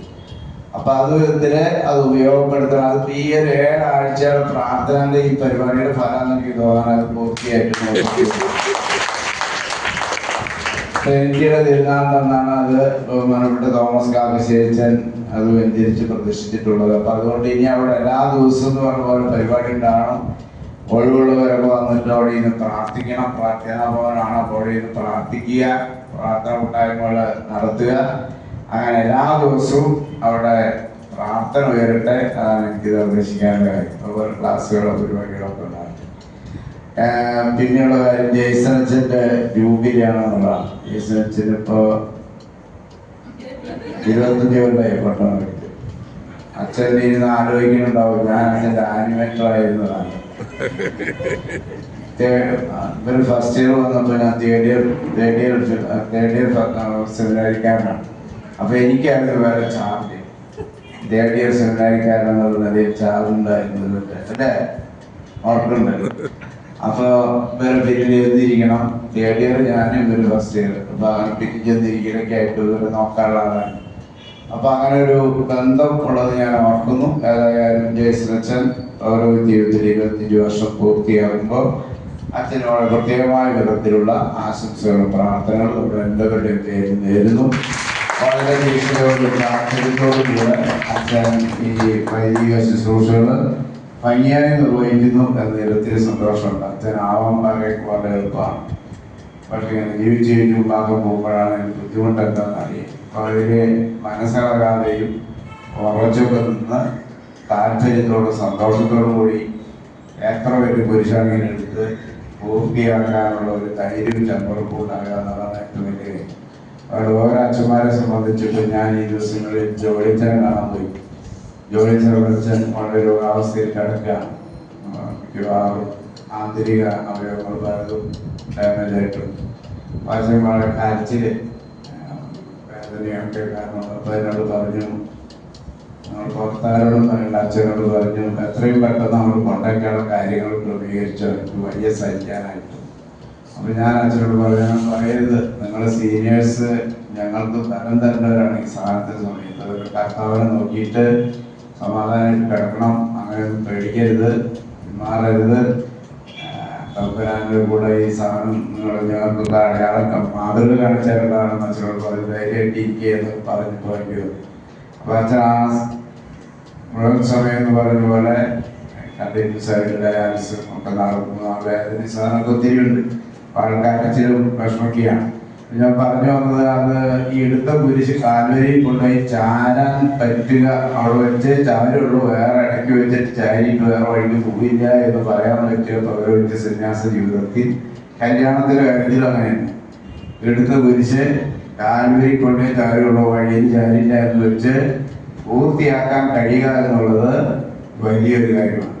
അപ്പൊ അത് വിധത്തില് അത് ഉപയോഗപ്പെടുത്തണം. അത് ഈ ഒരു 7 ആഴ്ചയുടെ പ്രാർത്ഥനയുടെ ഈ പരിപാടിയുടെ ഫലം എനിക്ക് തോന്നാൻ അത് പൂർത്തിയായിട്ട് എനിക്കിടെ തിരുനാളെന്നാണ് അത് ബഹുമാനപ്പെട്ട തോമസ് കാക്കശ്ശേരിച്ചൻ അത് വ്യഞ്ചരിച്ച് പ്രതിഷ്ഠിച്ചിട്ടുള്ളത്. അപ്പൊ അതുകൊണ്ട് ഇനി അവിടെ എല്ലാ ദിവസവും എന്ന് പറഞ്ഞ പോലെ പരിപാടി ഉണ്ടാകണം. ഒഴിവുള്ളവരൊക്കെ വന്നിട്ട് അവിടെ നിന്ന് പ്രാർത്ഥിക്കണം. പ്രാർത്ഥനാ ഭവനാണ്. അപ്പോൾ അവിടെ നിന്ന് പ്രാർത്ഥിക്കുക, പ്രാർത്ഥന കൂട്ടായ്മകൾ നടത്തുക. അങ്ങനെ എല്ലാ ദിവസവും അവിടെ പ്രാർത്ഥന ഉയരട്ടെ. അതാണ് എനിക്ക് നിർദ്ദേശിക്കാനുള്ള കാര്യം. അതുപോലെ ക്ലാസ്സുകളോ പരിപാടികളൊക്കെ ഉണ്ടാകും. പിന്നെയുള്ള കാര്യം ജെയ്സൺ അച്ഛൻ്റെ ജൂബിലിയാണെന്നുള്ളതാണ്. ജെയ്സൺ അച്ഛൻ ഇപ്പോൾ 25 കൊല്ലമായി പട്ടണം എടുത്ത്. അച്ഛൻ ഇരുന്ന് ആലോചിക്കുന്നുണ്ടാവും, ഞാൻ അച്ഛൻ്റെ ആനിമേറ്റർ ആയിരുന്നതാണ്. ഇവർ ഫസ്റ്റ് ഇയർ വന്നപ്പോൾ ഞാൻ തേർഡ് ഇയർ സെമിനാരിക്കാരനാണ്. അപ്പോൾ എനിക്കായിരുന്നു വേറെ ചാർജ്. തേർഡ് ഇയർ സെമിനാരിക്കാരനെന്നുള്ള നിലയിൽ ചാർജ് ഉണ്ടായിരുന്നു അല്ലേ, ഓർക്കുന്നുണ്ടല്ലോ. അപ്പോൾ ഇവരെ പിന്നിൽ ചെന്നിരിക്കണം. തേർഡ് ഇയർ ഞാനും ഇവർ ഫസ്റ്റ് ഇയർ. അപ്പോൾ അങ്ങനെ പിന്നിൽ ചെന്നിരിക്കലൊക്കെ ആയിട്ട് ഇവരെ നോക്കാനുള്ള ആളാണ്. അപ്പോൾ അങ്ങനെ ഒരു ബന്ധം ഉള്ളത് ഞാൻ ഓർക്കുന്നു. ഏതായാലും ജെയ്സൺ അച്ഛൻ ഓരോ ജീവിതത്തിൽ 25 വർഷം പൂർത്തിയാകുമ്പോൾ അച്ഛനോട് പ്രത്യേകമായ വിധത്തിലുള്ള ആശംസകളും പ്രാർത്ഥനകളും ഇവിടെ എല്ലാവരുടെയും പേരിൽ നേരുന്നു. വളരെ ദീക്ഷയോടും പ്രാർത്ഥനയോടുകൂടെ അച്ഛൻ ഈ വൈദിക ശുശ്രൂഷകൾ ഭംഗിയായി നിർവഹിക്കുന്നു എന്നതിൽ ഒത്തിരി സന്തോഷമുണ്ട്. അച്ഛൻ ആവാന്മാരെ വളരെ എളുപ്പമാണ്. പക്ഷേ ജീവിച്ച് മുമ്പാകം പോകുമ്പോഴാണ് ബുദ്ധിമുട്ട് എന്താണെന്ന് അറിയാം. അപ്പോൾ അതിൽ മനസ്സിലാകാതെയും ഉറച്ചൊക്കെ നിന്ന് താല്പര്യത്തോടും സന്തോഷത്തോടും കൂടി എത്ര പേര് പുരുഷാംഗീനെ എടുത്ത് പൂർത്തിയാക്കാനുള്ള ഒരു ധൈര്യവും ചമ്പറപ്പും ഉണ്ടാകുക എന്നുള്ളതാണ് ഏറ്റവും വലിയ കാര്യം. അവിടെ ഓരോ അച്ഛന്മാരെ സംബന്ധിച്ചിട്ട് ഞാൻ ഈ ദിവസങ്ങളിൽ ജോലിച്ചനെ കാണാൻ പോയി. ജോലിച്ചൻ വളരെ രോഗാവസ്ഥയിൽ കിടക്കുകയാണ്. മിക്കവാറും ആന്തരിക അവയവങ്ങൾ പലതും ഡാമേജ് ആയിട്ടുണ്ട്. വളരെ കരച്ചിൽ വേദനയൊക്കെ കാരണം. അപ്പോൾ അതിനോട് പറഞ്ഞു, നമ്മൾ പുറത്താരോടും പറയേണ്ട, അച്ഛനോട് പറഞ്ഞു എത്രയും പെട്ടെന്ന് നമ്മൾ കൊണ്ടാക്കാനുള്ള കാര്യങ്ങൾ ക്രമീകരിച്ചു. എനിക്ക് വലിയ സഹിക്കാനായിട്ട്. അപ്പോൾ ഞാൻ അച്ഛനോട് പറയാൻ പറയരുത്, നിങ്ങളുടെ സീനിയേഴ്സ് ഞങ്ങൾക്ക് ബലം തരേണ്ടവരാണ് ഈ സ്ഥാനത്തെ സമയത്ത്. അതൊക്കെ കർത്താവിനെ നോക്കിയിട്ട് സമാധാനമായിട്ട് കിടക്കണം. അങ്ങനെയൊന്നും പേടിക്കരുത്, മാറരുത്. തമ്പുരാൻ്റെ കൂടെ ഈ സാധനം ഞങ്ങൾക്ക് അടയാളം മാതൃക കാണിച്ചാലുണ്ടാണെന്ന് അച്ഛനോട് പറഞ്ഞു. ധൈര്യമായിട്ട് ഇരിക്കുകയെന്ന് പറഞ്ഞു പോയത്. അപ്പോൾ അച്ഛൻ ആ മുഴുവൻ സമയം എന്ന് പറഞ്ഞ പോലെ കണ്ടിന്യൂസ് ആയിട്ട് ഡയാലിസും ഒക്കെ നടക്കുന്നു. ആ വേദന സാധനമൊക്കെ ഒത്തിരി ഉണ്ട്. ആൾക്കാരച്ചിലും വിഷമൊക്കെയാണ്. ഞാൻ പറഞ്ഞു വന്നത്, അത് ഈ എടുത്ത കുരിശ് കാൽവരിയിൽ കൊണ്ടുപോയി ചാരാൻ പറ്റുക, അവിടെ വെച്ച് ചാരുള്ളൂ, വേറെ ഇടയ്ക്ക് വെച്ചിട്ട് ചാരിയിട്ട് വേറെ വഴിക്ക് പോയില്ല എന്ന് പറയാൻ പറ്റിയ പൗരോഹിത്യ സന്യാസ ജീവിതത്തിൽ കല്യാണത്തിലെ കാര്യത്തിലും അങ്ങനെയാണ്. എടുത്ത കുരിശ് കാൽവരിയിൽ കൊണ്ടുപോയി ചാരുള്ളൂ, വഴിയിൽ ചാരില്ല എന്ന് വെച്ച് പൂർത്തിയാക്കാൻ കഴിയുക എന്നുള്ളത് വലിയൊരു കാര്യമാണ്.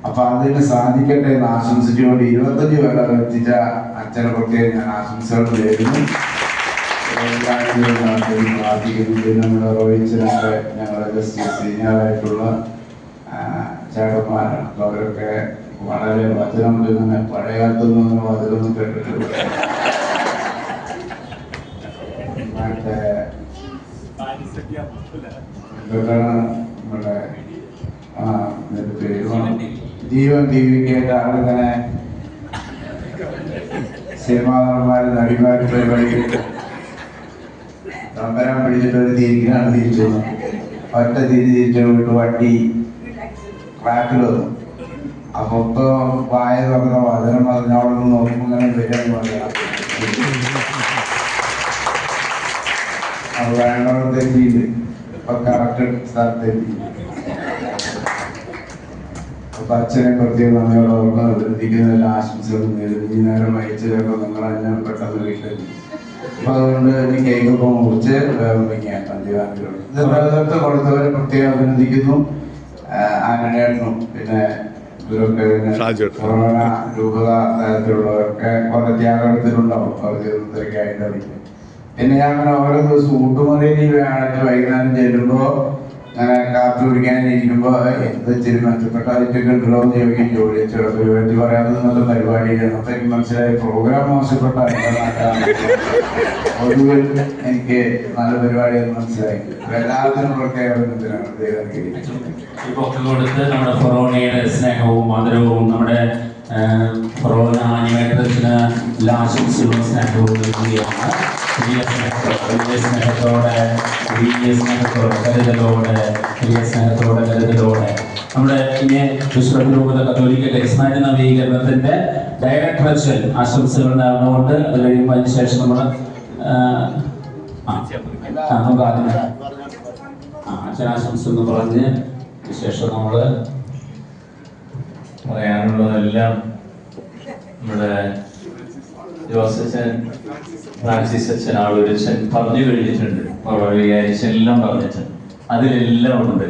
അപ്പൊ അതിന് സാധിക്കട്ടെ എന്ന് ആശംസിച്ചുകൊണ്ട് 25 പേരെ എത്തിച്ച അച്ഛനെ പ്രത്യേകം ഞാൻ ആശംസകൾ നേരുന്നു. പ്രാർത്ഥിക്കുന്നു. നമ്മുടെ റോഹിച്ചനൊക്കെ ഞങ്ങളുടെ ജസ്റ്റ് സീനിയറായിട്ടുള്ള ചേട്ടന്മാരാണ്. അപ്പൊ അവരൊക്കെ വളരെ വചനം ഇങ്ങനെ പഴയ കാലത്തൊന്നും വചനമൊന്നും കേട്ടിട്ടില്ല. മറ്റേ നമ്മുടെ ജീവൻ ടിവിക്കായിട്ട് ആളിങ്ങനെ സിനിമാ നടന്മാരും നടിമാരും പരിപാടി തമ്പരാൻ പിടിച്ചിട്ട് ഒരു തിരിക്കാണ് തിരിച്ചു വന്നു. ഒറ്റ തിരിച്ചു വിട്ട് വണ്ടി ട്രാക്കിൽ വന്നു. അപ്പൊ ഇപ്പം വായ തുറന്ന വചനം പറഞ്ഞോളൊന്ന് നോക്കുമ്പോൾ ഇങ്ങനെ വരാൻ പറയാം. അത് വേണ്ടവർക്ക് എത്തിയിട്ട് ഇപ്പൊ കറക്റ്റ് സ്ഥലത്തെത്തി. അപ്പൊ അച്ഛനെ പ്രത്യേകം നന്ദിയോടെ ഓർമ്മ എത്തിക്കുന്നതിൽ ആശംസകൾ നേരുന്നു. ഈ നേരം വഹിച്ചതൊക്കെ നിങ്ങളെന്നെ പെട്ടെന്ന് വീട്ടിൽ. അപ്പൊ അതുകൊണ്ട് ഈ കേക്കൊക്കെ മുറിച്ച് വേർപ്പിക്കാൻ പഞ്ചകാരത്തിലുണ്ട്. ഇത് നേതൃത്വം കൊടുത്തവരെ പ്രത്യേകം അഭിനന്ദിക്കുന്നു. ആന്റണിയേട്ടനും പിന്നെ ഇവരൊക്കെ കൊറോണ രൂപത തരത്തിലുള്ളവരൊക്കെ കുറെ ത്യാഗത്തിലുണ്ടാവും. അവർക്ക് ആയിട്ട് പിന്നെ ഞാൻ അങ്ങനെ ഓരോ ദിവസവും ഊട്ടുമുറിയിൽ വൈകുന്നേരം ചെല്ലുമ്പോൾ അങ്ങനെ കാപ്പി കുടിക്കാനിരിക്കുമ്പോൾ എന്ത് ഇച്ചിരി മെച്ചപ്പെട്ട ഐറ്റൊക്കെ ഉണ്ടല്ലോ എന്ന് ചോദിക്കും. ജോലി വേണ്ടി പറയാതെ നല്ല പരിപാടിയാണ്. അപ്പൊ എനിക്ക് മനസ്സിലായി പ്രോഗ്രാം മോശപ്പെട്ട ഒടുവിൽ എനിക്ക് നല്ല പരിപാടിയെന്ന് മനസ്സിലായി. എല്ലാത്തിനും പ്രത്യേക കൊടുത്ത് നമ്മുടെ ഫൊറോണയുടെ സ്നേഹവും ആദരവും നമ്മുടെ ഫൊറോണ ആനിമേറ്റേഴ്സിന് എല്ലാ ആശംസകളും സ്നേഹവും നൽകുകയാണ്. വലിയ സ്നേഹത്തോടെ കരുതലോടെ നമ്മുടെ ഇനി വിശ്വരൂപത കത്തോലിക്ക കരിസ്മാറ്റിക് നവീകരണത്തിന്റെ ഡയറക്ടർ അച്ഛൻ ആശംസകൾ നേർന്നുകൊണ്ട് അത് കഴിയുമ്പോൾ അതിനുശേഷം നമ്മൾ നമുക്ക് ആദ്യം അച്ഛൻ ആശംസ എന്ന് പറഞ്ഞ് ശേഷം നമ്മൾ പറയാനുള്ളതെല്ലാം നമ്മുടെ ജോസച്ചൻ, ഫ്രാൻസിസ് അച്ഛൻ, ആളൂരച്ഛൻ പറഞ്ഞു കഴിഞ്ഞിട്ടുണ്ട്. വികാരിച്ചെല്ലാം പറഞ്ഞിട്ടുണ്ട്. അതിലെല്ലാം ഉണ്ട്.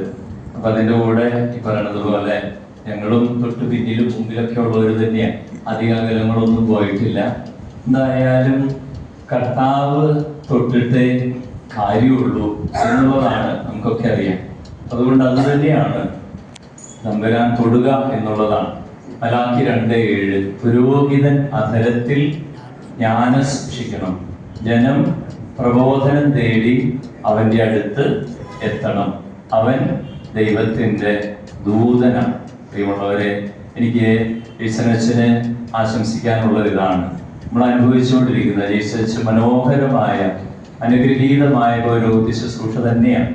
അപ്പൊ അതിൻ്റെ കൂടെ ഈ പറയണതുപോലെ ഞങ്ങളും തൊട്ട് പിന്നിലും മുമ്പിലൊക്കെ ഉള്ളവർ തന്നെയാണ്. അധികം അകലങ്ങളൊന്നും പോയിട്ടില്ല. എന്തായാലും കർത്താവ് തൊട്ടിട്ടേ കാര്യമുള്ളൂ എന്നുള്ളതാണ് നമുക്കൊക്കെ അറിയാം. അതുകൊണ്ട് അത് തന്നെയാണ് തമ്പുരാൻ തൊടുക എന്നുള്ളതാണ്. മലാക്കി 2:7 പുരോഹിതൻ അധരത്തിൽ ജ്ഞാനം സൂക്ഷിക്കണം, ജനം പ്രബോധനം തേടി അവൻ്റെ അടുത്ത് എത്തണം, അവൻ ദൈവത്തിൻ്റെ ദൂതനാണ്. പ്രിയമുള്ളവരെ, എനിക്ക് ജീസനച്ചന് ആശംസിക്കാനുള്ളത് ഇതാണ്. നമ്മൾ അനുഭവിച്ചുകൊണ്ടിരിക്കുന്ന ജീസച്ച് മനോഹരമായ അനുഗ്രഹീതമായ ഒരു ശുശ്രൂഷ തന്നെയാണ്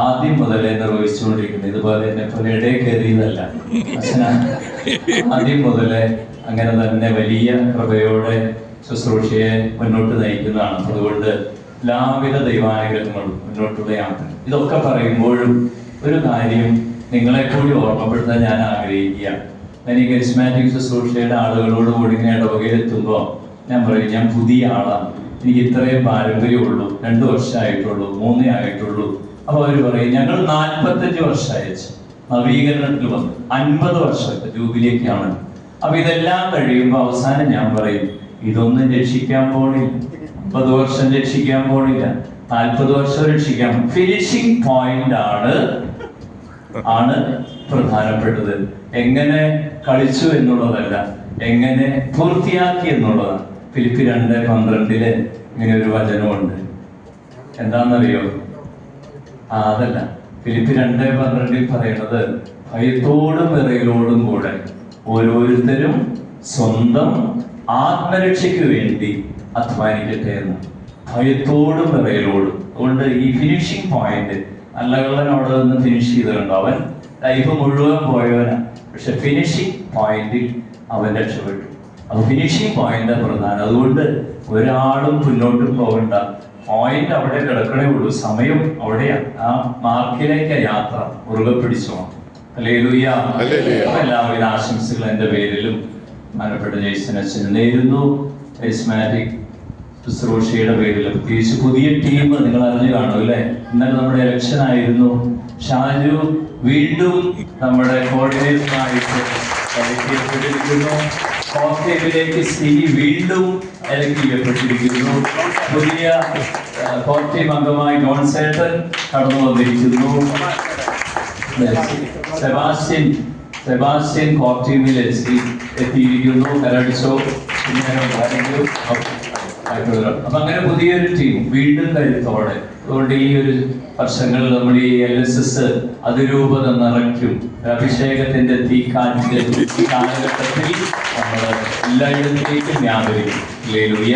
ആദ്യം മുതലേ നിർവഹിച്ചുകൊണ്ടിരിക്കുന്നത്. ഇതുപോലെ എന്നെ പോലെ ഇടയിൽ കയറിയതല്ല. അച്ഛന ആദ്യം മുതലേ അങ്ങനെ തന്നെ വലിയ കൃപയോടെ ശുശ്രൂഷയെ മുന്നോട്ട് നയിക്കുന്നതാണ്. അതുകൊണ്ട് എല്ലാവിധ ദൈവാനുഗ്രഹങ്ങളും മുന്നോട്ടുള്ള യാത്ര. ഇതൊക്കെ പറയുമ്പോഴും ഒരു കാര്യം നിങ്ങളെ കൂടി ഓർമ്മപ്പെടുത്താൻ ഞാൻ ആഗ്രഹിക്കുകയാണ്. ഞാൻ ഈ കരിസ്മാറ്റിക് ശുശ്രൂഷയുടെ ആളുകളോട് കൂടി ഇങ്ങനെ ഇടവകയിലെത്തുമ്പോൾ ഞാൻ പറയും, ഞാൻ പുതിയ ആളാണ്, എനിക്ക് ഇത്രയും പാരമ്പര്യമുള്ളൂ, 2 വർഷമായിട്ടുള്ളൂ, 3 ആയിട്ടുള്ളൂ. അപ്പൊ അവർ പറയും, ഞങ്ങൾ 45 വർഷമായി നവീകരണത്തിൽ വന്നു, 50 വർഷത്തെ ജൂബിലിയൊക്കെയാണ്. അപ്പൊ ഇതെല്ലാം കഴിയുമ്പോൾ അവസാനം ഞാൻ പറയും, ഇതൊന്നും രക്ഷിക്കാൻ പോണില്ല, 50 വർഷം രക്ഷിക്കാൻ പോണില്ല, 40 വർഷം രക്ഷിക്കാൻ. ഫിനിഷിംഗ് പോയിന്റ് ആണ് പ്രധാനപ്പെട്ടത്. എങ്ങനെ കളിച്ചു എന്നുള്ളതല്ല, എങ്ങനെ പൂർത്തിയാക്കി എന്നുള്ളതാണ്. ഫിലിപ്പി 2:12 ഇങ്ങനെ ഒരു വചനമുണ്ട്. എന്താണെന്നറിയോ? അതല്ല, ഫിലിപ്പി 2:12 പറയുന്നത്, ഭയത്തോടും വിറയലോടും കൂടെ ഓരോരുത്തരും സ്വന്തം ആത്മരക്ഷയ്ക്ക് വേണ്ടി അധ്വാനിക്കട്ടെ എന്ന്. ഭയത്തോടും വിറയലോടും. അതുകൊണ്ട് ഈ ഫിനിഷിംഗ് പോയിന്റ്, നല്ലകള്ളൻ അവിടെ നിന്ന് ഫിനിഷ് ചെയ്തിട്ടുണ്ടോ? അവൻ ലൈഫ് മുഴുവൻ പോയവനാണ്, പക്ഷെ ഫിനിഷിംഗ് പോയിന്റിൽ അവൻ രക്ഷപ്പെട്ടു. അപ്പൊ ഫിനിഷിംഗ് പോയിന്റ് പ്രധാനം. അതുകൊണ്ട് ഒരാളും മുന്നോട്ട് പോകണ്ട, പോയിന്റ് അവിടെ കിടക്കണേ ഉള്ളൂ. സമയം അവിടെയാണ്, ആ മാർക്കിലേക്ക് യാത്ര മുറുകെ പിടിച്ചോ. ഹല്ലേലൂയ. എല്ലാവിധ ആശംസകൾ എൻ്റെ പേരിലും ബഹുമാനപ്പെട്ട ജെയ്സനച്ഛന് നേരുന്നു. കരിസ്മാറ്റിക് ശുശ്രൂഷയുടെ പേരിൽ പ്രത്യേകിച്ച് പുതിയ ടീം നിങ്ങൾ അറിഞ്ഞു കാണും അല്ലേ? ഇന്നലെ നമ്മുടെ ഇലക്ഷൻ ആയിരുന്നു. ഷാജു വീണ്ടും നമ്മുടെ കോർഡിനേറ്ററായിട്ട് എലക്ട് ചെയ്യപ്പെട്ടിരിക്കുന്നു. കോർട്ടീമിലേക്ക് സ്ഥിതി വീണ്ടും എലക്ട് ചെയ്യപ്പെട്ടിരിക്കുന്നു. പുതിയ കോർട്ടീം അംഗമായി ജോൺസേട്ടൻ കടന്നു വന്നിരിക്കുന്നു. സെബാസ്റ്റ്യൻ കോർട്ടീമിൽ എത്തിയിരിക്കുന്നു. കരടിച്ചോ അപ്പൊ അങ്ങനെ പുതിയൊരു ടീം വീണ്ടും കരുത്തോടെ. അതുകൊണ്ട് ഈ ഒരു വർഷങ്ങളിൽ നമ്മൾ ഈ LSS അതിരൂപത നിറയ്ക്കും. അഭിഷേകത്തിന്റെ തീക്കാറ്റിന്റെ കാലഘട്ടത്തിൽ നമ്മൾ എല്ലായിടത്തേക്കും വ്യാപരിക്കും. ഹല്ലേലൂയ.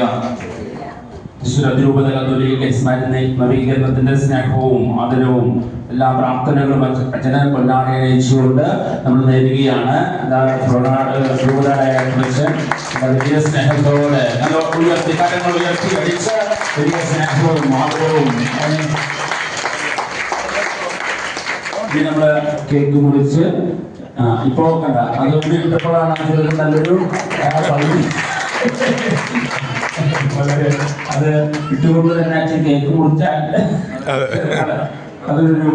അതിരൂപത കത്തോലിക്ക കരിസ്മാറ്റിക് നവീകരണത്തിന്റെ സ്നേഹവും ആദരവും എല്ലാ പ്രാർത്ഥനകളും അച്ഛനെ കൊണ്ടാടി അയച്ചുകൊണ്ട് നമ്മൾ നേരുകയാണ്. വലിയ സ്നേഹത്തോടെ കാര്യങ്ങൾ ഉയർത്തി അടിച്ച് വലിയ സ്നേഹവും ആദരവും. ഇനി നമ്മള് കേക്ക് മുറിച്ച് ഇപ്പോ കണ്ട അതുകൊണ്ട് ഇട്ടപ്പോഴാണ് നല്ലൊരു അത് ഇട്ടുകൊണ്ട് തന്നെ അച്ഛൻ കേക്ക് മുറിച്ചാൽ അതൊരു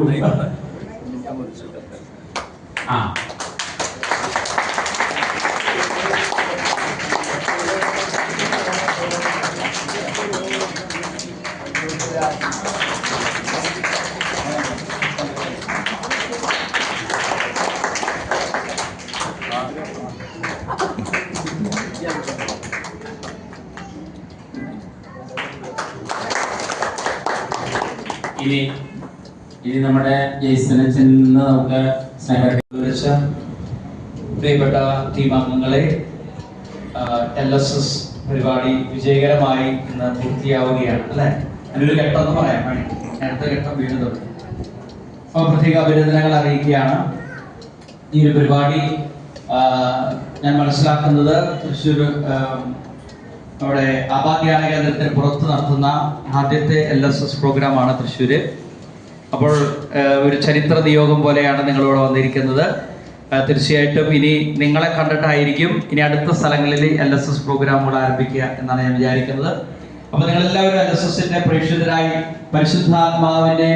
ഇനി നമ്മുടെ ജെയ്സനച്ഛൻ നിന്ന് നമുക്ക് പ്രിയപ്പെട്ട ടീം അംഗങ്ങളെ, LSS പരിപാടി വിജയകരമായി ഇന്ന് പൂർത്തിയാവുകയാണ് അല്ലെ. അതിനൊരു ഘട്ടം എന്ന് പറയാം, അടുത്ത ഘട്ടം വീണ്ടും തുടങ്ങി. അപ്പോൾ പ്രത്യേക അഭിനന്ദനങ്ങൾ അറിയിക്കുകയാണ്. ഈ ഒരു പരിപാടി ഞാൻ മനസ്സിലാക്കുന്നത് തൃശ്ശൂർ നമ്മുടെ ആപാധ്യാന കേന്ദ്രത്തിന് പുറത്ത് നടത്തുന്ന ആദ്യത്തെ LSS പ്രോഗ്രാമാണ് തൃശ്ശൂര്. അപ്പോൾ ഒരു ചരിത്ര നിയോഗം പോലെയാണ് നിങ്ങളിവിടെ വന്നിരിക്കുന്നത്. തീർച്ചയായിട്ടും ഇനി നിങ്ങളെ കണ്ടിട്ടായിരിക്കും ഇനി അടുത്ത സ്ഥലങ്ങളിൽ LSS പ്രോഗ്രാമുകൾ ആരംഭിക്കുക എന്നാണ് ഞാൻ വിചാരിക്കുന്നത്. അപ്പോൾ നിങ്ങളെല്ലാവരും LSSന്റെ പ്രേക്ഷിതരായി പരിശുദ്ധാത്മാവിനെ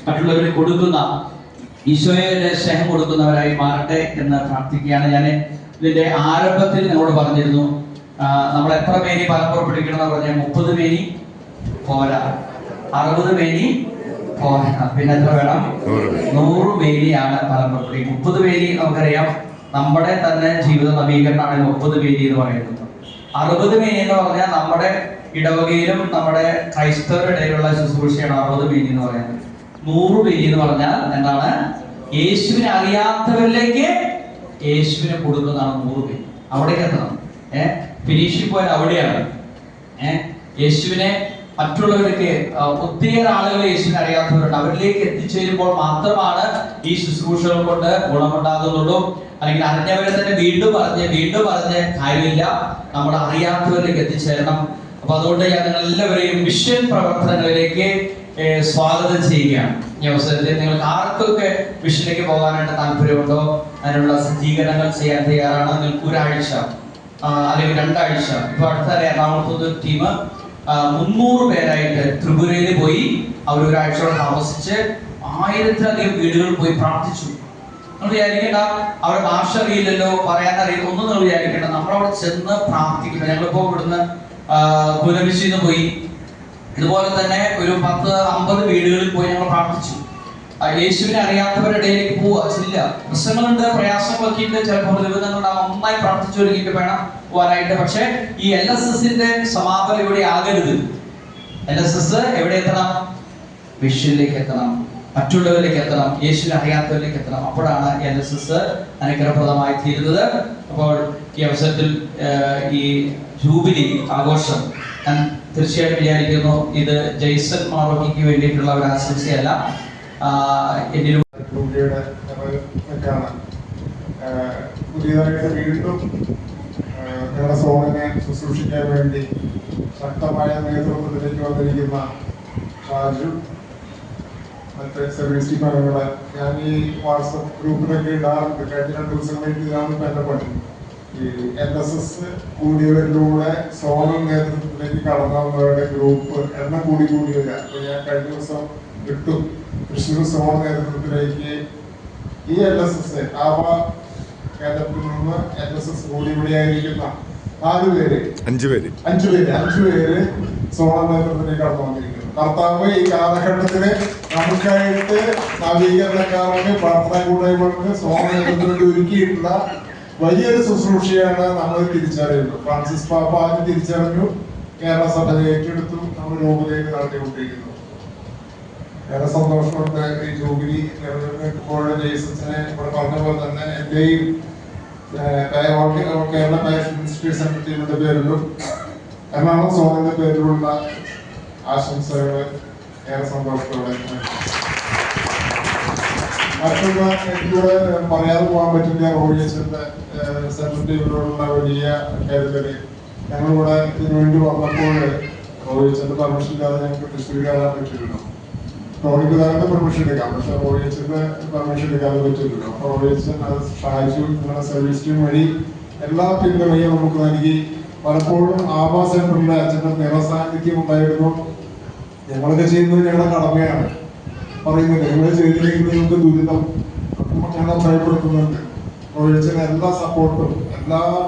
മറ്റുള്ളവരിൽ കൊടുക്കുന്ന, ഈശോയുടെ സ്നേഹം കൊടുക്കുന്നവരായി മാറട്ടെ എന്ന് പ്രാർത്ഥിക്കുകയാണ്. ഞാൻ ഇതിന്റെ ആരംഭത്തിൽ നിങ്ങളോട് പറഞ്ഞിരുന്നു, നമ്മൾ എത്ര മേനി പലപ്പോഴും പിടിക്കണം എന്ന് പറഞ്ഞാൽ 30 മേനി പോരാ, 60 മേനി പോരാ, പിന്നെ എത്ര വേണം? 100 മേനിയാണ് പരമ്പരപ്പടി. 30 മേനി നമുക്കറിയാം, നമ്മുടെ തന്നെ ജീവിത നവീകരണമാണ് 30 മേനി എന്ന് പറയുന്നത്. 60 മേനി എന്ന് പറഞ്ഞാൽ നമ്മുടെ ഇടവകയിലും നമ്മുടെ ക്രൈസ്തവരുടെ ഇടയിലുള്ള ശുശ്രൂഷയാണ് 60 മേനി എന്ന് പറയുന്നത്. 100 മേനി എന്ന് പറഞ്ഞാൽ എന്താണ്? യേശുവിനെ അറിയാത്തവരിലേക്ക് യേശുവിനെ കൊടുക്കുന്നതാണ് 100 മേനി. അവിടേക്ക് എത്തണം. ഫിനിഷിംഗ് പോയിന്റ് അവിടെയാണ്. യേശുവിനെ മറ്റുള്ളവർക്ക് ഒത്തിരി ആളുകൾ യേശുവിനെ അറിയാത്തവരുണ്ട്, അവരിലേക്ക് എത്തിച്ചേരുമ്പോൾ മാത്രമാണ് ഈ ശുശ്രൂഷകൾ കൊണ്ട് ഗുണമുണ്ടാകുന്നുള്ളൂ. അല്ലെങ്കിൽ അറിഞ്ഞവരെ തന്നെ വീണ്ടും പറഞ്ഞ് കാര്യമില്ല, നമ്മൾ അറിയാത്തവരിലേക്ക് എത്തിച്ചേരണം. അപ്പൊ അതുകൊണ്ട് ഞാൻ നിങ്ങൾ എല്ലാവരെയും മിഷൻ പ്രവർത്തനങ്ങളിലേക്ക് സ്വാഗതം ചെയ്യുകയാണ്. ഈ അവസരത്തിൽ നിങ്ങൾക്ക് ആർക്കൊക്കെ മിഷനിലേക്ക് പോകാനായിട്ട് താല്പര്യമുണ്ടോ അതിനുള്ള സജ്ജീകരണങ്ങൾ ചെയ്യാൻ തയ്യാറാണ്. നിങ്ങൾക്ക് ഒരാഴ്ച അല്ലെങ്കിൽ 2 ആഴ്ച, ഇപ്പൊ അടുത്ത എറണാകുളത്ത് ഒരു ടീം 300 പേരായിട്ട് ത്രിപുരയിൽ പോയി അവർ ഒരാഴ്ചയോടെ താമസിച്ച് 1000-ലധികം വീടുകളിൽ പോയി പ്രാർത്ഥിച്ചു. നിങ്ങൾ വിചാരിക്കേണ്ട അവരുടെ ഭാഷ അറിയില്ലല്ലോ, പറയാൻ അറിയില്ല, ഒന്നും നിങ്ങൾ വിചാരിക്കേണ്ട. നമ്മളവിടെ ചെന്ന് പ്രാർത്ഥിക്കുന്നത്. ഞങ്ങളിപ്പോ ഇവിടുന്ന് കുലമിശിന്ന് പോയി, ഇതുപോലെ തന്നെ ഒരു 10-50 വീടുകളിൽ പോയി ഞങ്ങൾ പ്രാർത്ഥിച്ചു. യേശുവിനെ അറിയാത്തവരുടെ ഇടയിലേക്ക് പോവുക, ചില്ല പ്രശ്നങ്ങളുണ്ട്, പ്രയാസങ്ങളൊക്കെ ഉണ്ട്, ചിലപ്പോൾ ദുരിതങ്ങളുണ്ടാവും. നന്നായി പ്രാർത്ഥിച്ചു ഒരുങ്ങിയിട്ട് വേണം പോകാനായിട്ട്. പക്ഷെ ഈ LSSന്റെ സമാപനം ഇവിടെ ആകരുത്. LSS എവിടെ എത്തണം? വിഷനിലേക്ക് എത്തണം, മറ്റുള്ളവരിലേക്ക് എത്തണം, യേശുവിനെ അറിയാത്തവരിലേക്ക് എത്തണം. അപ്പോഴാണ് LSS അനുഗ്രഹപ്രദമായി തീരുന്നത്. അപ്പോൾ ഈ അവസരത്തിൽ ഈ ജൂബിലി ആഘോഷം ഞാൻ തീർച്ചയായിട്ടും വിചാരിക്കുന്നു ഇത് ജെയ്സൺ മാറോക്കിക്ക് വേണ്ടിയിട്ടുള്ള ഒരു ആശംസയല്ല. പുതിയതായിട്ട് വീണ്ടും നിങ്ങളുടെ സോണിനെ ശുശ്രൂഷിക്കാൻ വേണ്ടി ശക്തമായ നേതൃത്വത്തിലേക്ക് വന്നിരിക്കുന്ന ഷാജു, മറ്റ് സർവീസ് ടീമംഗങ്ങളെ ഞാൻ ഈ വാട്സപ്പ് ഗ്രൂപ്പിലൊക്കെ ഇടാറുണ്ട്. കഴിഞ്ഞ 2 ദിവസങ്ങളായിട്ട് ഇതാണ് ബന്ധപ്പെട്ടത്. ഈ LSS കൂടിയവരിലൂടെ സോണൽ നേതൃത്വത്തിലേക്ക് കടന്നവരുടെ ഗ്രൂപ്പ് എണ്ണം കൂടി വരിക. അപ്പൊ ഞാൻ കഴിഞ്ഞ ദിവസം ഇട്ടു, തൃശ്ശൂർ സോൺ നേതൃത്വത്തിലേക്ക് ഈ LSS ആവാ കേന്ദ്രത്തിൽ നിന്ന് LSS കൂടി ഇവിടെയായിരിക്കുന്ന 5 പേര് സോണൽ നേതൃത്വത്തിലേക്ക് കടന്നു വന്നിരിക്കുന്നു. കർത്താവ് ഈ കാലഘട്ടത്തില് നമുക്കായിട്ട് നവീകരണക്കാർക്ക് പ്രാർത്ഥന കൂടായ്മകൾക്ക് സോണൽ നേതൃത്വത്തിൽ ഒരുക്കിയിട്ടുള്ള വലിയൊരു ശുശ്രൂഷയാണ് നമ്മൾ തിരിച്ചറിയുന്നത്. ഫ്രാൻസിസ് പാപ്പ ആദ്യം തിരിച്ചറിഞ്ഞു, കേരള സഭ ഏറ്റെടുത്തു, നമ്മൾ രൂപതയിൽ നടത്തിക്കൊണ്ടിരിക്കുന്നു. ഏറെ സന്തോഷമുണ്ട്. ഈ ജൂബിലി ഇപ്പോൾ ജെയ്സസിനെ ഇവിടെ പറഞ്ഞ പോലെ തന്നെ എന്റെയും കേരള പാഷൻ മിനിസ്ട്രി സെൻട്രൽ ടീമിന്റെ പേരിലും എറണാകുളം സോണിന്റെ പേരിലുള്ള ആശംസകൾ ഏറെ സന്തോഷത്തോടെ. മറ്റുള്ള എനിക്കിവിടെ പറയാതെ പോകാൻ പറ്റില്ല. റോഡിയസിന്റെ സെൻട്രൽ ടീമിനോടുള്ള വലിയ കരുതല്. ഞങ്ങളിവിടെ ഇതിനുവേണ്ടി വന്നപ്പോൾ റോഡിയസിന്റെ പെർമിഷൻ ഇല്ലാതെ ഞങ്ങൾക്ക് തൃശ്ശൂർ കയറാൻ പറ്റില്ലല്ലോ. റോഡിന്റെ പെർമിഷൻ എടുക്കാം, പക്ഷെ റോഡിയസിന്റെ പെർമിഷൻ എടുക്കാതെ പറ്റില്ലല്ലോ. അപ്പൊ റോഡിയസൻ ഷാജു നിങ്ങളുടെ സർവീസ് ടീം വഴി എല്ലാ പിന്തുണയും നമുക്ക് നൽകി. പലപ്പോഴും ആവാ സെന്ററിലെ അച്ഛന്റെ നിറസാന്നിധ്യം ഉണ്ടായിരുന്നു. ഞങ്ങളൊക്കെ ചെയ്യുന്നത് ഞങ്ങളുടെ കടമയാണ്. പറയുന്നില്ല, നിങ്ങൾ ചെയ്തില്ലെങ്കിൽ നിങ്ങൾക്ക് ദുരിതം ഞങ്ങൾ ഭയപ്പെടുത്തുന്നുണ്ട്. റോഡിയസിന് എല്ലാ സപ്പോർട്ടും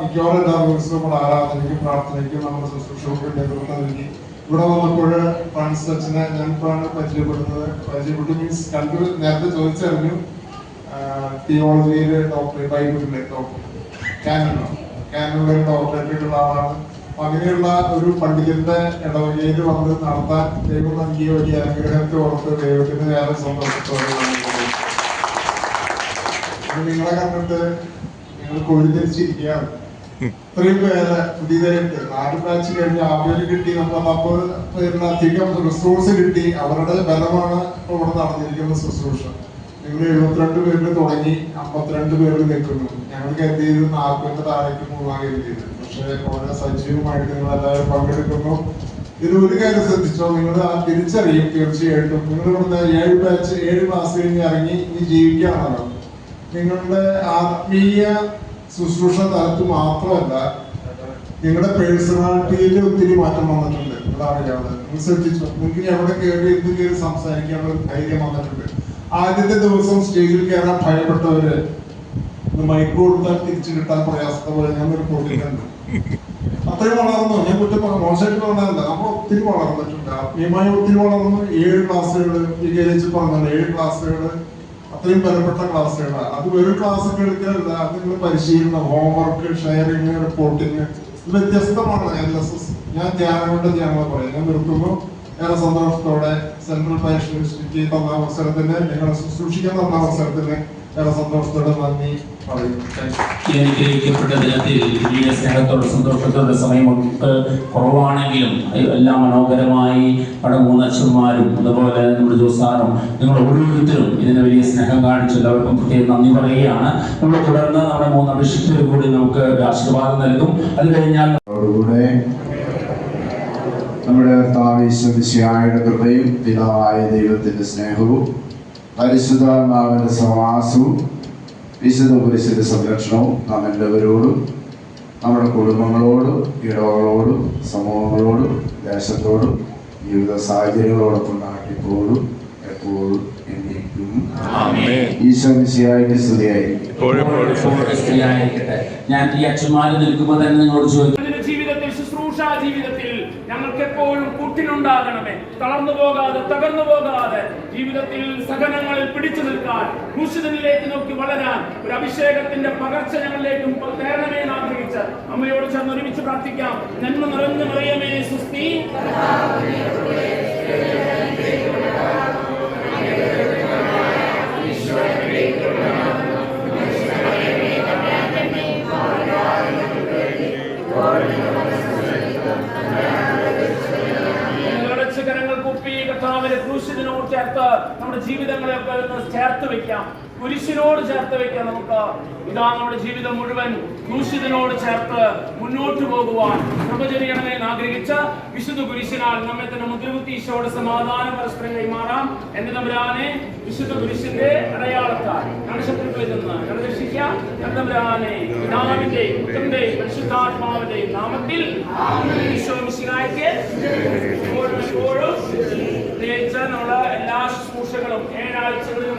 മിക്കവാറും എല്ലാ ദിവസവും നമ്മുടെ ആരാധനയ്ക്കും പ്രാർത്ഥനയ്ക്കും നമ്മുടെ ശുശ്രൂഷകൾക്ക് നേതൃത്വം നൽകി. ഇവിടെ വന്നപ്പോൾ ഫ്രാൻസിസ് അച്ഛനെ ഞാനിപ്പോഴാണ് പരിചയപ്പെട്ടു മീൻസ് കണ്ടു, നേരത്തെ ചോദിച്ചറിഞ്ഞു. തിയോളജിയിലെ ഡോക്ടറേറ്റ്, ബൈബിളിലെ കാനണിലെ ഡോക്ടറേറ്റ് ഉള്ള ആളാണ്. അങ്ങനെയുള്ള ഒരു പണ്ഡിതന്റെ ഇടവകയിൽ വന്ന് നടത്താൻ ദൈവം നൽകിയ വലിയ അനുഗ്രഹത്തെ ഓർത്ത് ദൈവത്തിന് ഏറെ സന്തോഷത്തോടെ നിങ്ങളെ കണ്ടിട്ട് നിങ്ങൾ കൊഴുതിരിച്ചിരിക്കുകയാണ്. ഇത്രയും പേരെ പുതിയതായിട്ട് 4 ബാച്ച് കഴിഞ്ഞ് ആവേല് കിട്ടി, നമുക്ക് 40 പേരിലധികം റിസോഴ്സ് കിട്ടി. അവരുടെ ബലമാണ് ഇപ്പോൾ ഇവിടെ നടന്നിരിക്കുന്ന ശുശ്രൂഷ. നിങ്ങൾ 72 പേരിൽ തുടങ്ങി 52 പേരിൽ നിൽക്കുന്നു. ഞങ്ങൾ കരുതിയത് 40 താഴേക്ക് പോകാൻ കരുതിയത്. പക്ഷേ വളരെ സജീവമായിട്ട് നിങ്ങൾ എല്ലാവരും പങ്കെടുക്കുന്നു. ഇതിൽ ഒരു കാര്യം ശ്രദ്ധിച്ചോ, നിങ്ങൾ ആ തിരിച്ചറിയും തീർച്ചയായിട്ടും. നിങ്ങൾ ഇവിടുന്ന് 7 ക്ലാസ് കഴിഞ്ഞ് ഇറങ്ങി ഇനി ജീവിക്കുകയാണല്ലോ. നിങ്ങളുടെ ആത്മീയ ശുശ്രൂഷ തലത്ത് മാത്രമല്ല, നിങ്ങളുടെ പേഴ്സണാലിറ്റിയിൽ ഒത്തിരി മാറ്റം വന്നിട്ടുണ്ട്. നിങ്ങളറിയാതെ നിങ്ങൾ ശ്രദ്ധിച്ചോ, നിങ്ങൾക്ക് എവിടെ കയറി എന്ത് കയറി സംസാരിക്കാനുള്ള ധൈര്യം വന്നിട്ടുണ്ട്. ആദ്യത്തെ ദിവസം സ്റ്റേജിൽ കയറാൻ ഭയപ്പെട്ടവര് മൈക്ക് കൊടുത്താൽ തിരിച്ചു കിട്ടാൻ പ്രയാസത്തെ പോലെ ഞാൻ റിപ്പോർട്ട് ചെയ്യുന്നുണ്ട്. അത്രയും വളർന്നു. ഞാൻ കുറ്റം മോശമായിട്ട് പറഞ്ഞതല്ല, നമ്മൾ ഒത്തിരി വളർന്നിട്ടുണ്ട്, ആത്മീയമായി ഒത്തിരി വളർന്നു. 7 ക്ലാസ്സുകൾ വികേരിച്ച് പറഞ്ഞല്ലോ, 7 ക്ലാസ്സുകൾ അത്രയും ബലപ്പെട്ട ക്ലാസ്സുകളാണ്. അത് വെറും ക്ലാസ് കേൾക്കലല്ല, അത് നിങ്ങൾ പരിശീലനം, ഹോംവർക്ക്, ഷെയറിങ്, റിപ്പോർട്ടിങ് വ്യത്യസ്തമാണ്. LSS ഞാൻ ധ്യാനം കൊണ്ട് ധ്യാനം പറയാം. ഞാൻ നിർത്തുന്നു. ഏറെ സന്തോഷത്തോടെ സെൻട്രൽ പാരിഷ് യൂണിവേഴ്സിറ്റി തന്ന അവസരത്തിന്, നിങ്ങളെ ശുശ്രൂഷിക്കാൻ തന്ന അവസരത്തിന് ഏറെ സന്തോഷത്തോടെ നന്ദി പറയും. അനുഗ്രഹിക്കപ്പെട്ട ദിനത്തിൽ വലിയ സ്നേഹത്തോടെ സന്തോഷത്തോടെ സമയം കുറവാണെങ്കിലും എല്ലാം മനോഹരമായി അവിടെ 3 അച്ഛന്മാരും അതുപോലെ നമ്മുടെ ജോസാറും നിങ്ങൾ ഓരോരുത്തരും ഇതിന് വലിയ സ്നേഹം കാണിച്ചു. എല്ലാവർക്കും പ്രത്യേകം നന്ദി പറയുകയാണ്. നമ്മൾ തുടർന്ന് നമ്മുടെ 3 അഭിഷിക്തർ കൂടി നമുക്ക് ആശീർവാദം നൽകും. അത് കഴിഞ്ഞാൽ നമ്മുടെ കർത്താവിശ്വമിശിഹായുടെ കൃപയും പിതാവായ ദൈവത്തിന്റെ സ്നേഹവും പരിശുദ്ധാത്മാവിന്റെ സഹവാസവും വിശുദ്ധ കുരിശിന്റെ സംരക്ഷണവും നാം എല്ലാവരോടും നമ്മുടെ കുടുംബങ്ങളോടും ഇടവകളോടും സമൂഹങ്ങളോടും ദേശത്തോടും ജീവിത സാഹചര്യങ്ങളോടൊപ്പം നാട്ടിപ്പോഴും എപ്പോഴും എന്നേക്കും ഈശോമിശിഹായ്ക്ക് സ്തുതിയായിരിക്കും. ഞാൻ ഈ അച്ഛന്മാര് നിൽക്കുമ്പോൾ തന്നെ നിങ്ങളോട് ചോദിക്കും, ജീവിതത്തിൽ ശുശ്രൂഷാ ജീവിതത്തിൽ ഞങ്ങൾക്ക് എപ്പോഴും കൂട്ടിനുണ്ടാകണമേ. തളർന്നു പോകാതെ, തകർന്നു പോകാതെ, ജീവിതത്തിൽ സഹനങ്ങളിൽ പിടിച്ചു നിൽക്കാൻ, ക്രൂശിതനിലേക്ക് നോക്കി വളരാൻ ഒരു അഭിഷേകത്തിന്റെ പകർച്ച ഞങ്ങളിലേക്കും തരണമേ എന്ന് ആഗ്രഹിച്ച് അമ്മയോട് ചേർന്ന് ഒരുമിച്ച് പ്രാർത്ഥിക്കാം. നന്മ നിറഞ്ഞു മറിയമേ സുസ്തി. ക്രൂശിനോട് ചേർത്ത് നമ്മുടെ ജീവിതങ്ങളെയൊക്കെ ചേർത്ത് വെക്കാം, കുരിശിനോട് ചേർത്ത് വെക്കാം. നമുക്ക് ഇതാ നമ്മുടെ ജീവിതം മുഴുവൻ ക്രൂശിതനോട് ചേർത്ത് മുന്നോട്ട് പോകുവാൻ കൃപചൊരിയണമേ എന്ന് ആഗ്രഹിച്ച് വിശുദ്ധ കുരിശിനാൽ നമ്മെ തന്നെ മുദ്രകുത്തി ഈശോയുടെ സമാധാനം പരസ്പരം കൈമാറാം. എന്റെ തമ്പുരാനെ, വിശുദ്ധ കുരിശിന്റെ അടയാളത്താൽ ഞങ്ങളുടെ ശത്രുക്കളിൽ നിന്ന് ഞങ്ങളെ രക്ഷിക്കാം. എന്റെ തമ്പുരാനെ, പിതാവിന്റെയും പുത്രന്റെയും പരിശുദ്ധാത്മാവിന്റെയും നാമത്തിൽ ഈശോ മിശിഹായ്ക്ക് എപ്പോഴും പ്രത്യേകിച്ച് നമ്മള് എല്ലാ ശുശ്രൂഷകളും 7 ആഴ്ചകളിലും